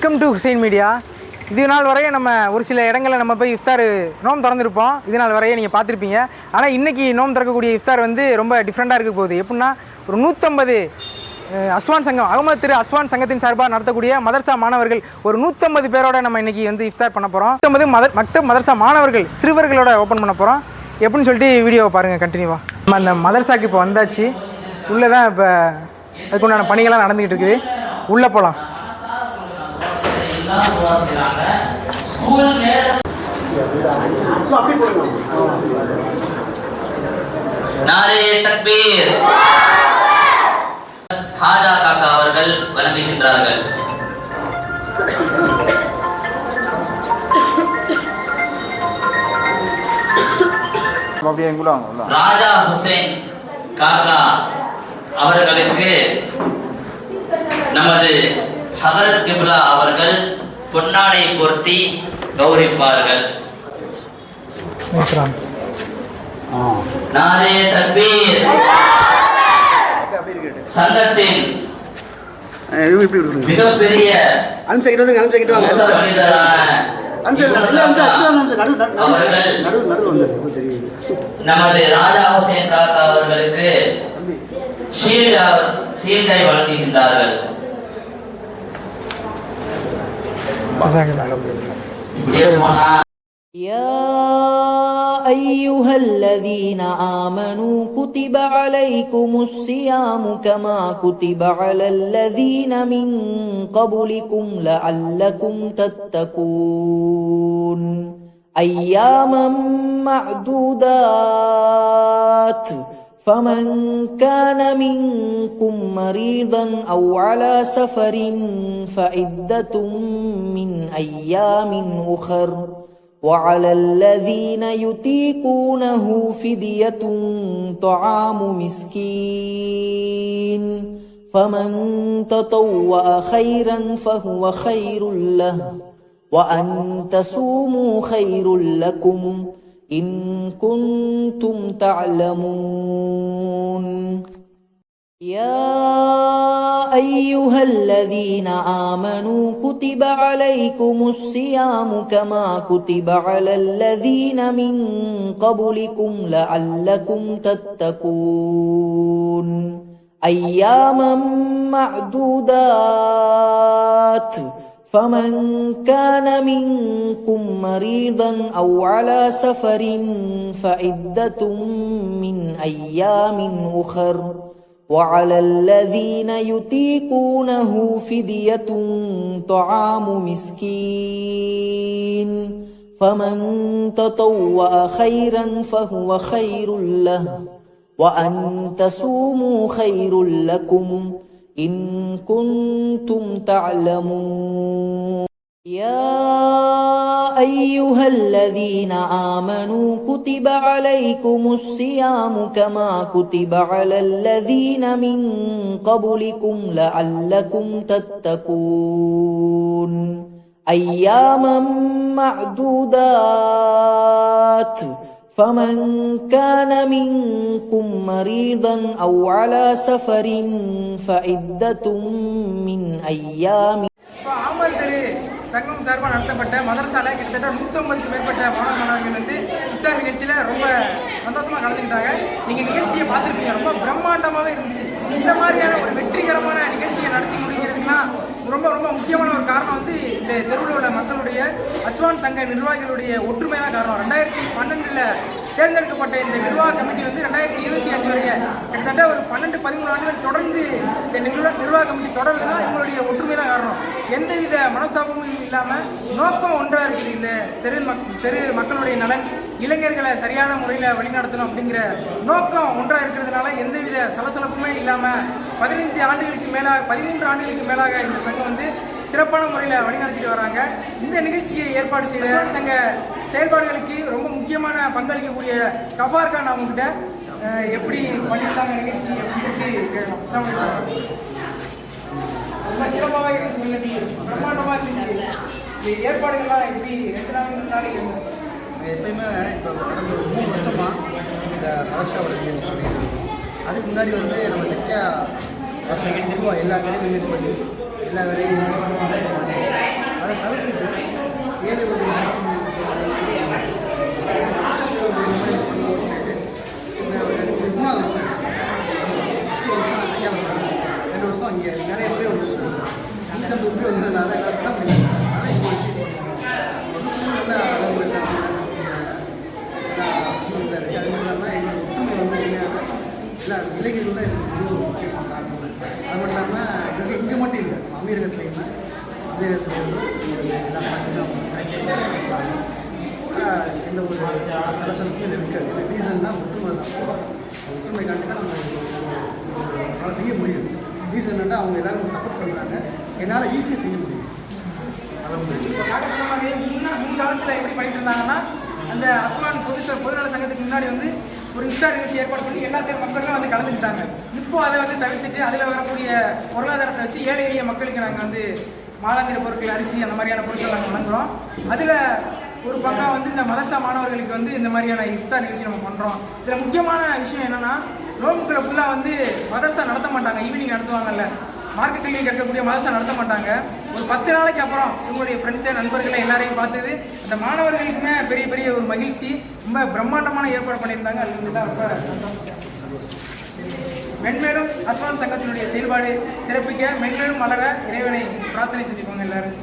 Welcome to Hussain media. இது நாள் வரையும் நம்ம ஒரு சில இடங்களில் நம்ம போய் இஃப்தார் நோம்பு திறந்துருப்போம். இது நாள் வரையும் நீங்கள் பார்த்துருப்பீங்க. ஆனால் இன்றைக்கி நோம்பு திறக்கக்கூடிய இஃப்தார் வந்து ரொம்ப டிஃப்ரெண்ட்டாக இருக்க போகுது. எப்படின்னா ஒரு 150 அஸ்வான் சங்கம், அகமது திரு அஸ்வான் சங்கத்தின் சார்பாக நடத்தக்கூடிய மதர்சா மாணவர்கள் ஒரு 150 பேரோட நம்ம இன்றைக்கி வந்து இஃப்தார் பண்ண போகிறோம். 150 மக்தப் மதர்சா மாணவர்கள் சிறுவர்களோட ஓப்பன் பண்ண போகிறோம். எப்படின்னு சொல்லிட்டு வீடியோவை பாருங்கள் கண்டினியூவாக. நம்ம அந்த மதர்சாக்கு இப்போ வந்தாச்சு. உள்ளே தான் இப்போ அதுக்குண்டான பணிகள்லாம் நடந்துக்கிட்டு இருக்குது. உள்ளே போகலாம். நாரே தக்பீர். ஹாஜா காக்கா அவர்கள் வழங்குகின்றார்கள். ராஜா ஹுசைன் காக்கா அவர்களுக்கு நமது ஹதரத் கிப்லா அவர்கள் பொன்னாடை பொருத்தி கௌரவிப்பார்கள். நாரே தக்பீர். சங்கத்தின் மிகப்பெரிய நமது ராஜா ஹுசைன் காக்கா அவர்களுக்கு ஷீல்டை வழங்குகின்றார்கள். يا أيها الذين آمنوا كتب عليكم الصيام كما كتب على الذين من قبلكم لعلكم تتقون أياما معدودات فمن كان منكم مريضا أو على سفر فعدة من أيام أخر وعلى الذين يطيقونه فدية طعام مسكين فمن تطوع خيرا فهو خير له وأن تصوموا خير لكم إن كنتم تعلمون. يا أيها الذين آمنوا كتب عليكم الصيام كما كتب على الذين من قبلكم لعلكم تتقون أياما معدودات فمن كان منكم مريضا أو على سفر فعدة من أيام أخر وعلى الذين يطيقونه فدية طعام مسكين فمن تطوع خيرا فهو خير له وأن تصوموا خير لكم إن كنتم تعلمون. يا أيها الذين آمنوا كتب عليكم الصيام كما كتب على الذين من قبلكم لعلكم تتقون أياما معدودات فمن كان منكم مريضا أو على سفر فعدة من أيام. சங்கம் சார்பாக நடத்தப்பட்ட மதரசால கிட்டத்தட்ட 150க்கும் மேற்பட்ட மாணவர்கள் வந்து இஃப்தார் நிகழ்ச்சியில் ரொம்ப சந்தோஷமாக கலந்துக்கிட்டாங்க. நீங்கள் நிகழ்ச்சியை பார்த்துருப்பீங்க. ரொம்ப பிரம்மாண்டமாகவே இருந்துச்சு. இந்த மாதிரியான ஒரு வெற்றிகரமான நிகழ்ச்சியை நடத்தி முடிக்கிறதுக்குன்னா ரொம்ப ரொம்ப முக்கியமான ஒரு காரணம் வந்து இந்த தெருவில் உள்ள மக்களுடைய அஸ்வான் சங்க நிர்வாகிகளுடைய ஒற்றுமை தான் காரணம். 2012 தேர்ந்தெடுக்கப்பட்ட இந்த நிர்வாக கமிட்டி வந்து 2025 வரைக்கும் கிட்டத்தட்ட ஒரு 12-13 ஆண்டுகள் தொடர்ந்து இந்த நிர்வாக கமிட்டி தொடர்ந்து தான் எங்களுடைய ஒற்றுமை தான் காரணம். எந்தவித மனஸ்தாபமும் இல்லாமல் நோக்கம் ஒன்றாக இருக்குது. இந்த தெரு மக்களுடைய நலன், இளைஞர்களை சரியான முறையில் வழிநடத்தணும் அப்படிங்கிற நோக்கம் ஒன்றாக இருக்கிறதுனால எந்தவித சலசலப்புமே இல்லாமல் 13 ஆண்டுகளுக்கு மேலாக இந்த சங்கம் வந்து சிறப்பான முறையில் வழிநடத்திட்டு வராங்க. இந்த நிகழ்ச்சியை ஏற்பாடு செய்த சங்க செயல்பாடுகளுக்கு ரொம்ப முக்கியமான பங்களிக்கக்கூடிய கஃபார் கான் அவங்ககிட்ட எப்படி பண்ணியிருக்காங்க நிகழ்ச்சி அப்படின்னு கேட்கலாம். ரொம்ப சிறப்பாக இருந்துச்சு, பிரம்மாண்டமாக இருந்துச்சு. இந்த ஏற்பாடுகள்லாம் எப்படி 2 நாளைக்கு எப்பயுமே இப்போ கடந்த ஒரு 3 வருஷமாக இந்த மதரசாவோட அதுக்கு முன்னாடி வந்து நம்ம நிறையா வருஷம் எல்லா வேலையும் பண்ணி எல்லா வேலையும் வர முடியாது. அதனால் இப்போ நல்ல அளவு இருக்குது. அது மட்டும் இல்லாமல் எங்களோட ஒற்றுமை வந்து என்னன்னா இல்லை இளைஞர்கள் தான் எனக்கு ஒரு முக்கியமான காரணம். அது மட்டும் இல்லாமல் இங்கே மட்டும் இல்லை, அமீரகத்துலையுமே எந்த ஒரு சலசலப்பும் இருக்காது. இந்த ரீசன்னா ஒற்றுமை தான். ஒற்றுமை காட்டி தான் நம்ம செய்ய முடியும். ரீசன்னா அவங்க எல்லாரும் சப்போர்ட் பண்ணுறாங்க, என்னால் ஈஸியாக செய்ய முடியும். முன்காலத்தில் எப்படி பண்ணிட்டு இருந்தாங்கன்னா, அந்த அஸ்மான் பொதுநல சங்கத்துக்கு முன்னாடி வந்து ஒரு இஃப்தார் நிகழ்ச்சி ஏற்பாடு பண்ணி எல்லாத்தையும் மக்களும் வந்து கலந்துக்கிட்டாங்க. இப்போ அதை வந்து தவிர்த்துட்டு அதில் வரக்கூடிய பொருளாதாரத்தை வச்சு ஏழை எளிய மக்களுக்கு நாங்கள் வந்து மாதாந்திர பொருட்கள், அரிசி, அந்த மாதிரியான பொருட்கள் நாங்கள் வழங்குகிறோம். அதில் ஒரு பக்கம் வந்து இந்த மதரசா மாணவர்களுக்கு வந்து இந்த மாதிரியான இஃப்தார் நிகழ்ச்சி நம்ம பண்ணுறோம். இதில் முக்கியமான விஷயம் என்னென்னா, நோன்புக்களை ஃபுல்லாக வந்து மதரசா நடத்த மாட்டாங்க. ஈவினிங் நடத்துவாங்கல்ல, மார்க்க கல்வியில் இருக்கக்கூடிய மதரசா நடத்த மாட்டாங்க. ஒரு 10 நாளைக்கு அப்புறம் இவங்களுடைய ஃப்ரெண்ட்ஸு, நண்பர்களை எல்லாரையும் பார்த்தது அந்த மாணவர்களுக்குமே பெரிய பெரிய ஒரு மகிழ்ச்சி. ரொம்ப பிரம்மாண்டமான ஏற்பாடு பண்ணியிருந்தாங்க. அது வந்து தான் ரொம்ப மென்மேலும் அஸ்மான் சங்கத்தினுடைய செயல்பாடு சிறப்பிக்க மென்மேலும் மலர இறைவனை பிரார்த்தனை செஞ்சுக்கோங்க எல்லாரும்.